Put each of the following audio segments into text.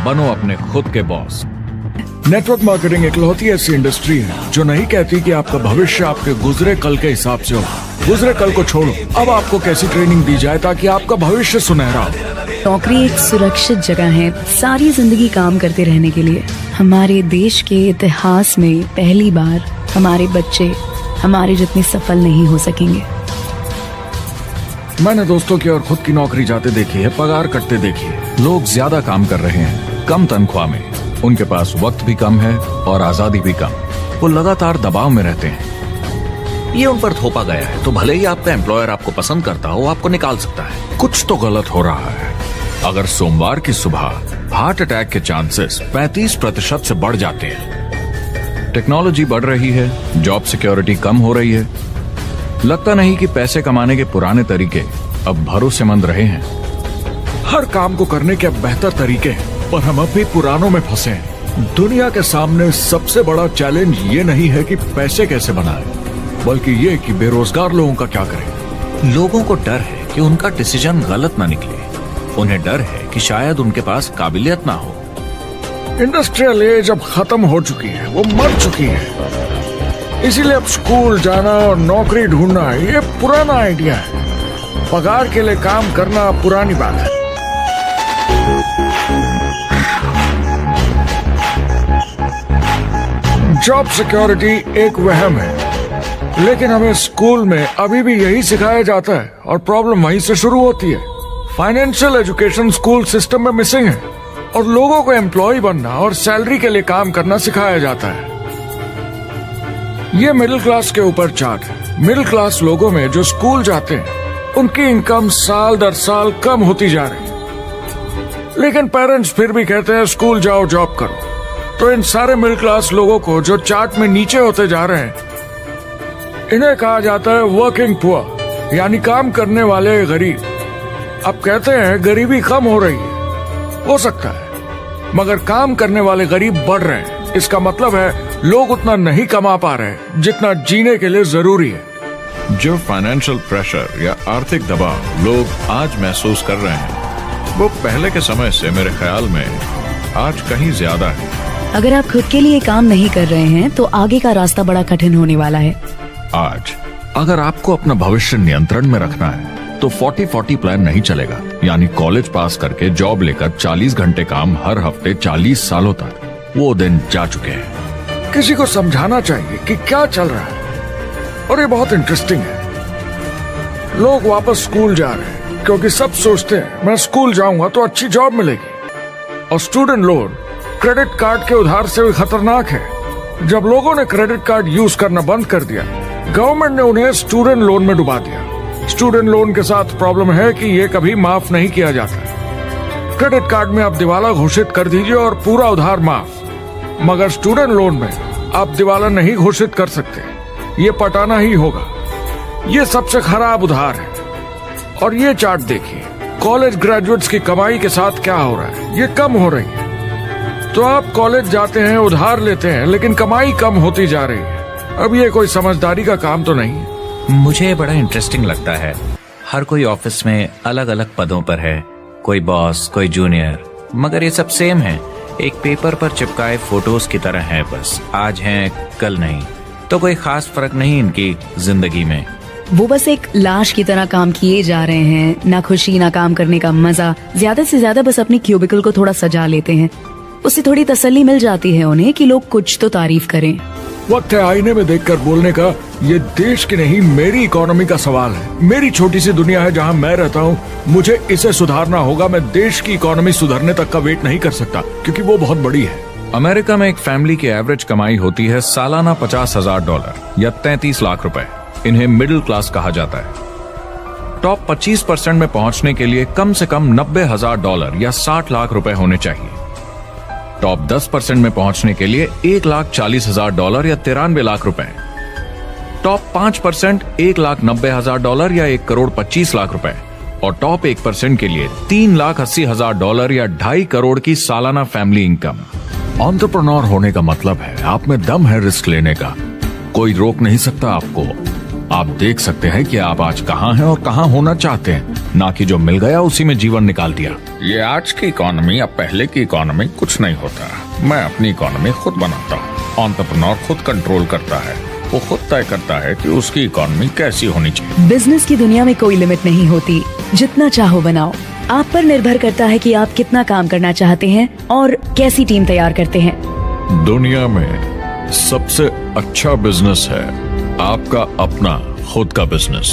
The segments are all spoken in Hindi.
बनो अपने खुद के बॉस। नेटवर्क मार्केटिंग इकलौती ऐसी इंडस्ट्री है जो नहीं कहती कि आपका भविष्य आपके गुजरे कल के हिसाब से हो। गुजरे कल को छोड़ो, अब आपको कैसी ट्रेनिंग दी जाए ताकि आपका भविष्य सुनहरा हो। नौकरी एक सुरक्षित जगह है सारी जिंदगी काम करते रहने के लिए। हमारे देश के इतिहास में पहली बार हमारे बच्चे हमारे जितने सफल नहीं हो सकेंगे। मैंने दोस्तों की और खुद की नौकरी जाते देखी है, पगार कटते देखी है। लोग ज्यादा काम कर रहे हैं कम तनख्वाह में, उनके पास वक्त भी कम है और आजादी भी कम। वो लगातार दबाव में रहते हैं। ये उन पर थोपा गया है, तो भले ही आपका एम्प्लॉयर आपको पसंद करता हो, आपको निकाल सकता है। कुछ तो गलत हो रहा है। अगर सोमवार की सुबह हार्ट अटैक के चांसेस 35% से बढ़ जाते हैं। टेक्नोलॉजी बढ़ रही है, जॉब सिक्योरिटी कम हो रही है। लगता नहीं कि पैसे कमाने के पुराने तरीके अब भरोसेमंद रहे हैं। हर काम को करने के अब बेहतर तरीके हैं, पर हम अब भी पुरानों में फंसे हैं। दुनिया के सामने सबसे बड़ा चैलेंज ये नहीं है कि पैसे कैसे बनाएं, बल्कि ये कि बेरोजगार लोगों का क्या करें। लोगों को डर है कि उनका डिसीजन गलत ना निकले। उन्हें डर है कि शायद उनके पास काबिलियत ना हो। इंडस्ट्रियल एज अब खत्म हो चुकी है, वो मर चुकी है। इसीलिए अब स्कूल जाना और नौकरी ढूंढना ये पुराना आइडिया है। पगार के लिए काम करना पुरानी बात है। जॉब सिक्योरिटी एक वहम है, लेकिन हमें स्कूल में अभी भी यही सिखाया जाता है और प्रॉब्लम वहीं से शुरू होती है। फाइनेंशियल एजुकेशन स्कूल सिस्टम में मिसिंग है और लोगों को एम्प्लॉय बनना और सैलरी के लिए काम करना सिखाया जाता है। ये मिडिल क्लास के ऊपर चार्ट है। मिडिल क्लास लोगों में जो स्कूल जाते हैं उनकी इनकम साल दर साल कम होती जा रही है, लेकिन पेरेंट्स फिर भी कहते हैं स्कूल जाओ, जॉब करो। तो इन सारे मिडिल क्लास लोगों को जो चार्ट में नीचे होते जा रहे हैं, इन्हें कहा जाता है वर्किंग पुअर, यानी काम करने वाले गरीब। अब कहते हैं गरीबी कम हो रही है, हो सकता है, मगर काम करने वाले गरीब बढ़ रहे हैं। इसका मतलब है लोग उतना नहीं कमा पा रहे जितना जीने के लिए जरूरी है। जो फाइनेंशियल प्रेशर या आर्थिक दबाव लोग आज महसूस कर रहे हैं, वो पहले के समय से मेरे ख्याल में आज कहीं ज्यादा है। अगर आप खुद के लिए काम नहीं कर रहे हैं तो आगे का रास्ता बड़ा कठिन होने वाला है। आज अगर आपको अपना भविष्य नियंत्रण में रखना है तो 40-40 प्लान नहीं चलेगा, यानी कॉलेज पास करके जॉब लेकर 40 घंटे काम हर हफ्ते 40 सालों तक, वो दिन जा चुके हैं। किसी को समझाना चाहिए कि क्या चल रहा है, और ये बहुत इंटरेस्टिंग है। लोग वापस स्कूल जा रहे हैं क्योंकि सब सोचते हैं मैं स्कूल जाऊंगा तो अच्छी जॉब मिलेगी। और स्टूडेंट लोन क्रेडिट कार्ड के उधार से भी खतरनाक है। जब लोगों ने क्रेडिट कार्ड यूज करना बंद कर दिया, गवर्नमेंट ने उन्हें स्टूडेंट लोन में डुबा दिया। स्टूडेंट लोन के साथ प्रॉब्लम है कि ये कभी माफ नहीं किया जाता। क्रेडिट कार्ड में आप दिवाला घोषित कर दीजिए और पूरा उधार माफ, मगर स्टूडेंट लोन में आप दिवाला नहीं घोषित कर सकते, ये पटाना ही होगा। ये सबसे खराब उधार है। और ये चार्ट देखिए, कॉलेज ग्रेजुएट्स की कमाई के साथ क्या हो रहा है, ये कम हो रही है। तो आप कॉलेज जाते हैं, उधार लेते हैं, लेकिन कमाई कम होती जा रही है। अब ये कोई समझदारी का काम तो नहीं है। मुझे बड़ा इंटरेस्टिंग लगता है। हर कोई ऑफिस में अलग अलग पदों पर है, कोई बॉस, कोई जूनियर, मगर ये सब सेम है। एक पेपर पर चिपकाए फोटोज की तरह है, बस आज हैं कल नहीं। तो कोई खास फर्क नहीं इनकी जिंदगी में। वो बस एक लाश की तरह काम किए जा रहे हैं, ना खुशी ना काम करने का मजा। ज्यादा से ज्यादा बस अपनी क्यूबिकल को थोड़ा सजा लेते हैं, उससे थोड़ी तसल्ली मिल जाती है उन्हें कि लोग कुछ तो तारीफ करें। वक्त है आईने में देखकर बोलने का। ये देश की नहीं, मेरी इकोनॉमी का सवाल है। मेरी छोटी सी दुनिया है जहां मैं रहता हूं, मुझे इसे सुधारना होगा। मैं देश की इकोनॉमी सुधरने तक का वेट नहीं कर सकता, क्योंकि वो बहुत बड़ी है। अमेरिका में एक फैमिली की एवरेज कमाई होती है सालाना $50,000 या 33 लाख रुपए। इन्हें मिडिल क्लास कहा जाता है। टॉप 25% में पहुंचने के लिए कम से कम $90,000 या 60 लाख रुपए होने चाहिए। टॉप 10% में पहुंचने के लिए $1,40,000 या 93 लाख रुपए। टॉप 5% $1,90,000 या 1,25 लाख रुपए। और टॉप 1% के लिए $3,80,000 या 2.5 करोड़ की सालाना फैमिली इनकम। एंटरप्रेन्योर होने का मतलब है आप में दम है रिस्क लेने का, कोई रोक नहीं सकता आपको। आप देख सकते हैं कि आप आज कहाँ हैं और कहाँ होना चाहते हैं, ना कि जो मिल गया उसी में जीवन निकाल दिया। ये आज की इकोनॉमी या पहले की इकोनॉमी कुछ नहीं होता। मैं अपनी इकोनॉमी खुद बनाता हूँ। एंटरप्रेन्योर खुद कंट्रोल करता है, वो खुद तय करता है कि उसकी इकोनॉमी कैसी होनी चाहिए। बिजनेस की दुनिया में कोई लिमिट नहीं होती, जितना चाहो बनाओ। आप पर निर्भर करता है कि आप कितना काम करना चाहते हैं और कैसी टीम तैयार करते हैं। दुनिया में सबसे अच्छा बिजनेस है आपका अपना खुद का बिजनेस।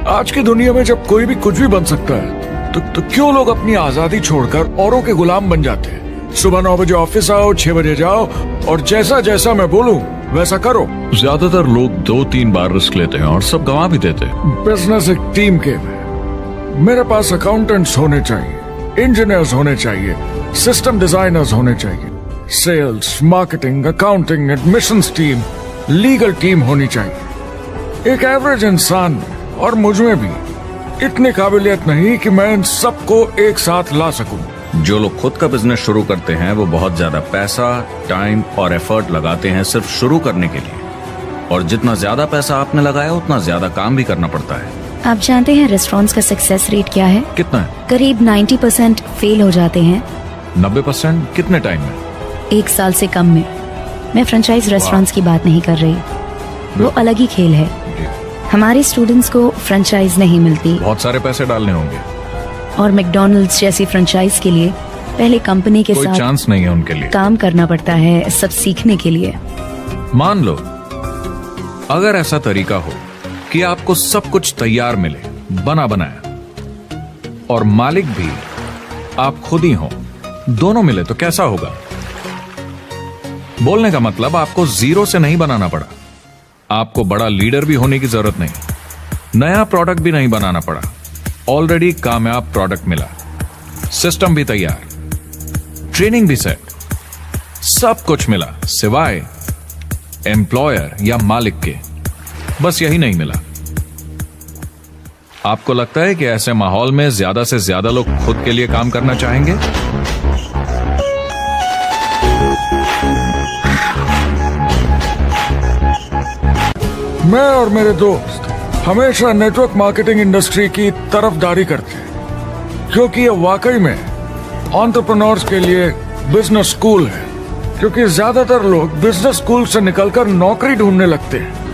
आज की दुनिया में जब कोई भी कुछ भी बन सकता है तो क्यों लोग अपनी आजादी छोड़कर औरों के गुलाम बन जाते हैं? सुबह 9 बजे ऑफिस आओ, 6 बजे जाओ और जैसा जैसा मैं बोलूं वैसा करो। ज्यादातर लोग 2-3 बार रिस्क लेते हैं और सब गंवा भी देते हैं। बिजनेस एक टीम गेम है। मेरे पास अकाउंटेंट्स होने चाहिए, इंजीनियर्स होने चाहिए, सिस्टम डिजाइनर्स होने चाहिए, sales, marketing, accounting, admissions team, legal team होनी चाहिए। एक एवरेज इंसान में और मुझ में भी इतनी काबिलियत नहीं कि मैं इन सबको एक साथ ला सकूं। जो लोग खुद का बिजनेस शुरू करते हैं वो बहुत ज्यादा पैसा, टाइम और एफर्ट लगाते हैं सिर्फ शुरू करने के लिए, और जितना ज्यादा पैसा आपने लगाया उतना ज्यादा काम भी करना पड़ता है। आप जानते हैं रेस्टोरेंट्स का सक्सेस रेट क्या है? कितना है? करीब 90% फेल हो जाते हैं। 90% कितने टाइम में? 1 साल से कम में। मैं फ्रेंचाइज रेस्टोरेंट्स की बात नहीं कर रही, वो अलग ही खेल है। हमारे स्टूडेंट्स को फ्रेंचाइज नहीं मिलती, बहुत सारे पैसे डालने होंगे और मैकडॉनल्ड्स जैसी फ्रेंचाइज के लिए पहले कंपनी के कोई साथ चांस नहीं है उनके लिए। काम करना पड़ता है सब सीखने के लिए। मान लो अगर ऐसा तरीका हो कि आपको सब कुछ तैयार मिले, बना बनाया, और मालिक भी आप खुद ही हो, दोनों मिले तो कैसा होगा? बोलने का मतलब आपको जीरो से नहीं बनाना पड़ा, आपको बड़ा लीडर भी होने की जरूरत नहीं, नया प्रोडक्ट भी नहीं बनाना पड़ा, ऑलरेडी कामयाब प्रोडक्ट मिला, सिस्टम भी तैयार, ट्रेनिंग भी सेट, सब कुछ मिला सिवाय एम्प्लॉयर या मालिक के। बस यही नहीं मिला। आपको लगता है कि ऐसे माहौल में ज्यादा से ज्यादा लोग खुद के लिए काम करना चाहेंगे? मैं और मेरे दोस्त हमेशा नेटवर्क मार्केटिंग इंडस्ट्री की तरफदारी करते हैं, क्योंकि ये वाकई में एंटरप्रेन्योर्स के लिए बिजनेस स्कूल है। क्योंकि ज्यादातर लोग बिजनेस स्कूल से निकलकर नौकरी ढूंढने लगते हैं।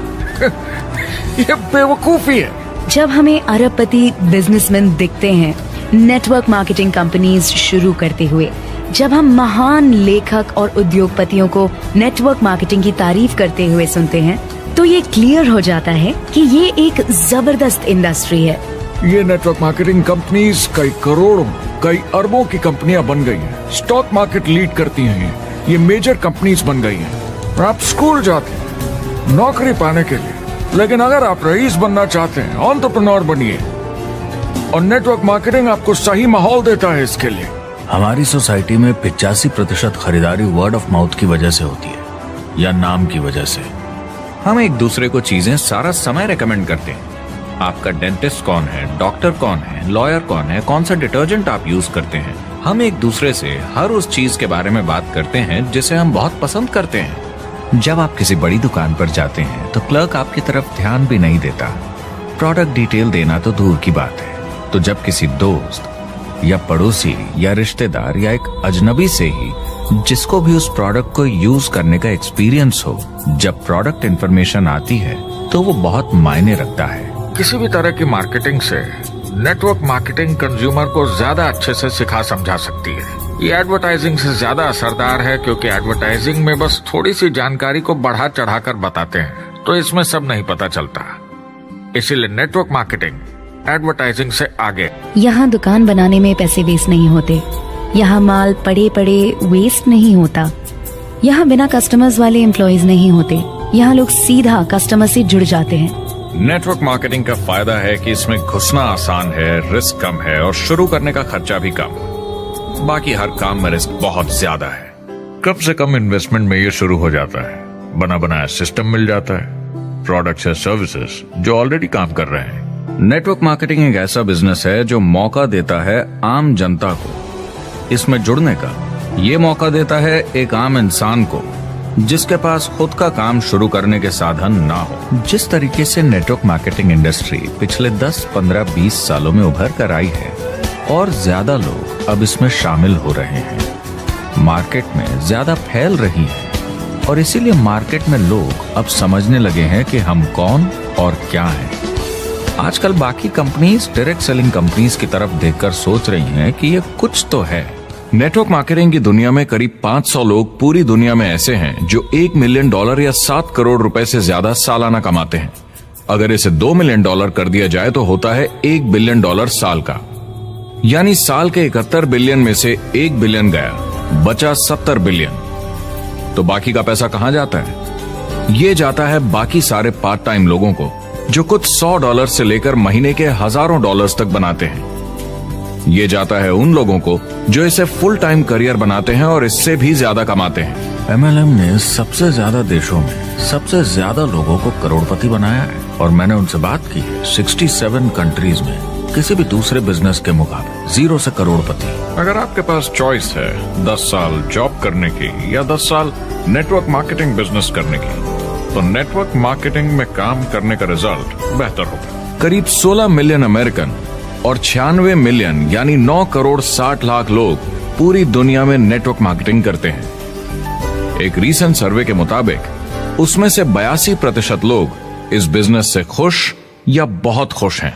ये बेवकूफी है। जब हमें अरबपति बिजनेसमैन दिखते हैं नेटवर्क मार्केटिंग कंपनीज शुरू करते हुए, जब हम महान लेखक और उद्योगपतियों को नेटवर्क मार्केटिंग की तारीफ करते हुए सुनते हैं, तो ये क्लियर हो जाता है कि ये एक जबरदस्त इंडस्ट्री है। ये नेटवर्क मार्केटिंग कंपनीज कई करोड़ों, कई अरबों की कंपनियां बन गई हैं। स्टॉक मार्केट लीड करती हैं। ये मेजर कंपनीज बन गई हैं। आप स्कूल जाते हैं नौकरी पाने के लिए, लेकिन अगर आप रईस बनना चाहते हैं, एंटरप्रेन्योर बनिए, और नेटवर्क मार्केटिंग आपको सही माहौल देता है इसके लिए। हमारी सोसाइटी में 85% खरीदारी वर्ड ऑफ माउथ की वजह से होती है या नाम की वजह से। हम एक दूसरे को चीजें सारा समय रेकमेंड करते हैं। आपका डेंटिस्ट कौन है, डॉक्टर कौन है, लॉयर कौन है, कौन सा डिटर्जेंट आप यूज करते हैं। हम एक दूसरे से हर उस चीज के बारे में बात करते हैं जिसे हम बहुत पसंद करते हैं। जब आप किसी बड़ी दुकान पर जाते हैं तो क्लर्क आपकी तरफ ध्यान भी नहीं देता, प्रोडक्ट डिटेल देना तो दूर की बात है। तो जब किसी दोस्त या पड़ोसी या रिश्तेदार या एक अजनबी से ही, जिसको भी उस प्रोडक्ट को यूज करने का एक्सपीरियंस हो, जब प्रोडक्ट इंफॉर्मेशन आती है तो वो बहुत मायने रखता है। किसी भी तरह की मार्केटिंग से नेटवर्क मार्केटिंग कंज्यूमर को ज्यादा अच्छे से सिखा समझा सकती है। ये एडवर्टाइजिंग से ज्यादा असरदार है, क्योंकि एडवर्टाइजिंग में बस थोड़ी सी जानकारी को बढ़ा चढ़ाकर बताते हैं, तो इसमें सब नहीं पता चलता। इसीलिए नेटवर्क मार्केटिंग एडवर्टाइजिंग से आगे। यहाँ दुकान बनाने में पैसे वेस्ट नहीं होते, यहाँ माल पड़े पड़े वेस्ट नहीं होता, यहाँ बिना कस्टमर्स वाले एम्प्लॉयज नहीं होते, यहाँ लोग सीधा कस्टमर से जुड़ जाते हैं। नेटवर्क मार्केटिंग का फायदा है कि इसमें घुसना आसान है, रिस्क कम है और शुरू करने का खर्चा भी कम। बाकी हर काम में रिस्क बहुत ज्यादा है। कम से कम इन्वेस्टमेंट में ये शुरू हो जाता है, बना बनाया सिस्टम मिल जाता है, प्रोडक्ट्स या सर्विसेज जो ऑलरेडी काम कर रहे हैं। नेटवर्क मार्केटिंग एक ऐसा बिजनेस है जो मौका देता है आम जनता को इसमें जुड़ने का। ये मौका देता है एक आम इंसान को जिसके पास खुद का काम शुरू करने के साधन ना हो। जिस तरीके से नेटवर्क मार्केटिंग इंडस्ट्री पिछले 10, 15, 20 सालों में उभर कर आई है और ज्यादा लोग अब इसमें शामिल हो रहे हैं, मार्केट में ज्यादा फैल रही है और इसीलिए मार्केट में लोग अब समझने लगे हैं कि हम कौन और क्या हैं। आजकल बाकी कंपनीज डायरेक्ट सेलिंग कंपनीज की तरफ देखकर सोच रही हैं कि ये कुछ तो है। नेटवर्क मार्केटिंग की दुनिया में करीब 500 लोग पूरी दुनिया में ऐसे हैं जो $1 मिलियन या 7 करोड़ रुपए से ज्यादा सालाना कमाते हैं। अगर इसे $2 मिलियन कर दिया जाए तो होता है $1 बिलियन साल का, यानी साल के 71 बिलियन में से 1 बिलियन गया, बचा 70 बिलियन। तो बाकी का पैसा कहां जाता है? ये जाता है बाकी सारे पार्ट टाइम लोगों को जो कुछ $100 से लेकर महीने के हजारों डॉलर्स तक बनाते हैं। ये जाता है उन लोगों को जो इसे फुल टाइम करियर बनाते हैं और इससे भी ज्यादा कमाते हैं। MLM ने सबसे ज्यादा देशों में सबसे ज्यादा लोगों को करोड़पति बनाया है और मैंने उनसे बात की है 67 कंट्रीज में किसी भी दूसरे बिजनेस के मुकाबले 0 से करोड़पति। अगर आपके पास चॉइस है 10 साल जॉब करने की या 10 साल नेटवर्क मार्केटिंग बिजनेस करने की, तो नेटवर्क मार्केटिंग में काम करने का रिजल्ट बेहतर होगा। करीब 16 मिलियन अमेरिकन और 96 मिलियन यानी 9 करोड़ 60 लाख लोग पूरी दुनिया में नेटवर्क मार्केटिंग करते हैं। एक रीसेंट सर्वे के मुताबिक उसमें से 82% लोग इस बिजनेस से खुश या बहुत खुश हैं।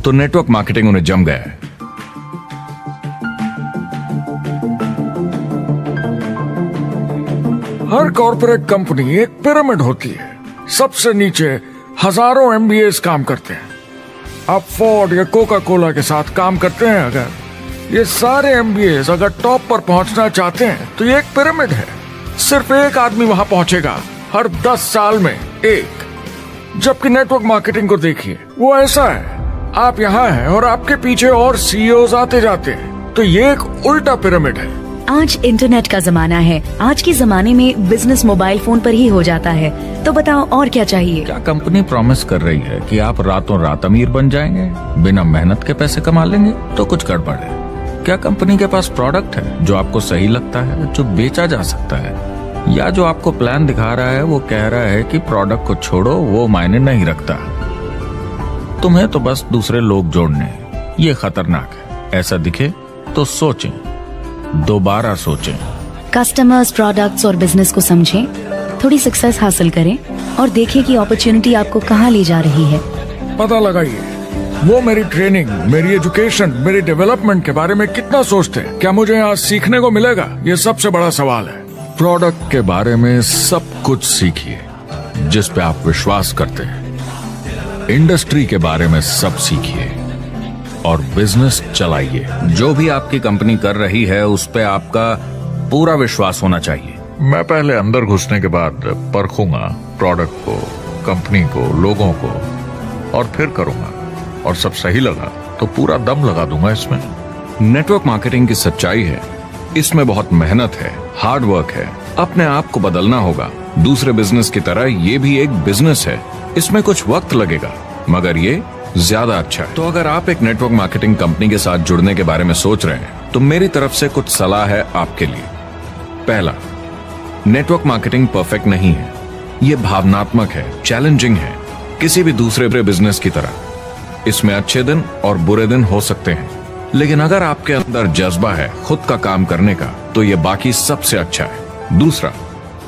तो नेटवर्क मार्केटिंग उन्हें जम गया है। हर कॉर्पोरेट कंपनी एक पिरामिड होती है। सबसे नीचे हजारों MBAs काम करते हैं। आप फोर्ड या कोका कोला के साथ काम करते हैं। अगर ये सारे MBAs अगर टॉप पर पहुंचना चाहते हैं तो ये एक पिरामिड है। सिर्फ एक आदमी वहां पहुंचेगा हर 10 साल में एक। जबकि नेटवर्क मार्केटिंग को देखिए, वो ऐसा है, आप यहाँ हैं और आपके पीछे और CEOs आते जाते हैं। तो ये एक उल्टा पिरामिड है। आज इंटरनेट का जमाना है। आज के जमाने में बिजनेस मोबाइल फोन पर ही हो जाता है। तो बताओ और क्या चाहिए? क्या कंपनी प्रॉमिस कर रही है कि आप रातों रात अमीर बन जाएंगे, बिना मेहनत के पैसे कमा लेंगे? तो कुछ गड़बड़ है। क्या कंपनी के पास प्रोडक्ट है जो आपको सही लगता है, जो बेचा जा सकता है, या जो आपको प्लान दिखा रहा है वो कह रहा है कि प्रोडक्ट को छोड़ो, वो मायने नहीं रखता, तुम्हें तो बस दूसरे लोग जोड़ने? ये खतरनाक है। ऐसा दिखे तो सोचें, दोबारा सोचें। कस्टमर्स, प्रोडक्ट्स और बिजनेस को समझें, थोड़ी सक्सेस हासिल करें और देखें कि अपॉर्चुनिटी आपको कहां ले जा रही है। पता लगाइए वो मेरी ट्रेनिंग, मेरी एजुकेशन, मेरी डेवलपमेंट के बारे में कितना सोचते हैं। क्या मुझे यहाँ सीखने को मिलेगा? ये सबसे बड़ा सवाल है। प्रोडक्ट के बारे में सब कुछ सीखिए जिस पे आप विश्वास करते हैं। इंडस्ट्री के बारे में सब सीखिए और बिजनेस चलाइए। जो भी आपकी कंपनी कर रही है उस पे आपका पूरा विश्वास होना चाहिए। मैं पहले अंदर घुसने के बाद परखूंगा प्रोडक्ट को, कंपनी को, लोगों को, और फिर करूंगा। और सब सही लगा तो पूरा दम लगा दूंगा इसमें। नेटवर्क मार्केटिंग की सच्चाई है, इसमें बहुत मेहनत है, हार्ड वर्क है, अपने आप को बदलना होगा। दूसरे बिजनेस की तरह ये भी एक बिजनेस है, इसमें कुछ वक्त लगेगा मगर ये ज्यादा अच्छा है। तो अगर आप एक नेटवर्क मार्केटिंग कंपनी के साथ जुड़ने के बारे में सोच रहे हैं तो मेरी तरफ से कुछ सलाह है आपके लिए। पहला, नेटवर्क मार्केटिंग परफेक्ट नहीं है। ये भावनात्मक है, चैलेंजिंग है, किसी भी दूसरे बिजनेस की तरह। इसमें अच्छे दिन और बुरे दिन हो सकते हैं, लेकिन अगर आपके अंदर जज्बा है खुद का काम करने का तो ये बाकी सबसे अच्छा है। दूसरा,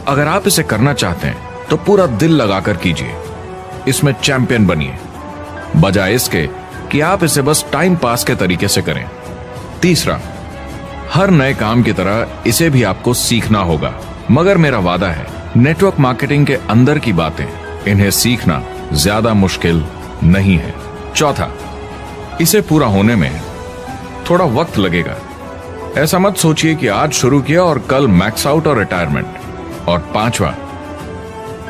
अगर आप इसे करना चाहते हैं तो पूरा दिल लगाकर कीजिए, इसमें चैंपियन बनिए, बजाय इसके कि आप इसे बस टाइम पास के तरीके से करें। तीसरा, हर नए काम की तरह इसे भी आपको सीखना होगा, मगर मेरा वादा है नेटवर्क मार्केटिंग के अंदर की बातें, इन्हें सीखना ज्यादा मुश्किल नहीं है। चौथा, इसे पूरा होने में थोड़ा वक्त लगेगा। ऐसा मत सोचिए कि आज शुरू किया और कल मैक्स आउट और रिटायरमेंट। और पांचवा,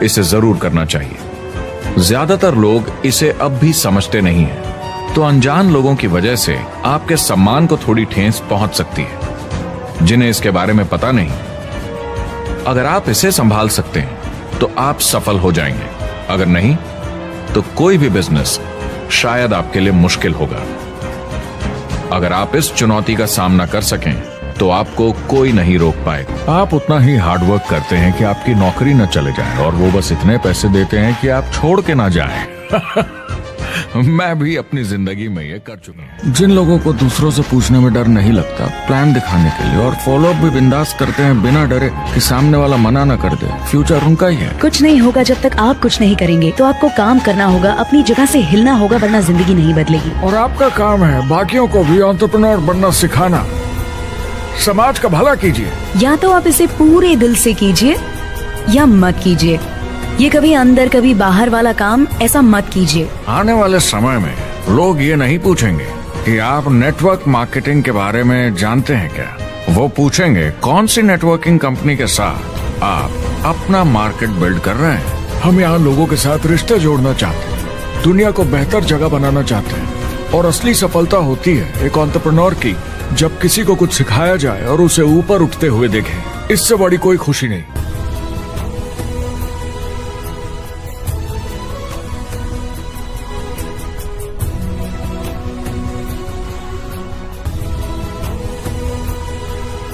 इसे जरूर करना चाहिए। ज्यादातर लोग इसे अब भी समझते नहीं हैं, तो अनजान लोगों की वजह से आपके सम्मान को थोड़ी ठेस पहुंच सकती है, जिन्हें इसके बारे में पता नहीं। अगर आप इसे संभाल सकते हैं तो आप सफल हो जाएंगे, अगर नहीं तो कोई भी बिजनेस शायद आपके लिए मुश्किल होगा। अगर आप इस चुनौती का सामना कर सकें तो आपको कोई नहीं रोक पाएगा। आप उतना ही हार्डवर्क करते हैं कि आपकी नौकरी न चले जाए और वो बस इतने पैसे देते हैं कि आप छोड़ के ना जाएं। मैं भी अपनी जिंदगी में ये कर चुका हूँ। जिन लोगों को दूसरों से पूछने में डर नहीं लगता, प्लान दिखाने के लिए और फॉलो अप भी बिंदास करते हैं बिना डरे कि सामने वाला मना न कर दे, फ्यूचर उनका ही है। कुछ नहीं होगा जब तक आप कुछ नहीं करेंगे। तो आपको काम करना होगा, अपनी जगह से हिलना होगा, वरना जिंदगी नहीं बदलेगी। और आपका काम है बाकियों को भी एंटरप्रेन्योर बनना सिखाना। समाज का भला कीजिए। या तो आप इसे पूरे दिल से कीजिए या मत कीजिए। ये कभी अंदर कभी बाहर वाला काम ऐसा मत कीजिए। आने वाले समय में लोग ये नहीं पूछेंगे कि आप नेटवर्क मार्केटिंग के बारे में जानते हैं क्या। वो पूछेंगे कौन सी नेटवर्किंग कंपनी के साथ आप अपना मार्केट बिल्ड कर रहे हैं। हम यहाँ लोगों के साथ रिश्ते जोड़ना चाहते हैं, दुनिया को बेहतर जगह बनाना चाहते हैं। और असली सफलता होती है एक एंटरप्रेन्योर की, जब किसी को कुछ सिखाया जाए और उसे ऊपर उठते हुए देखें। इससे बड़ी कोई खुशी नहीं।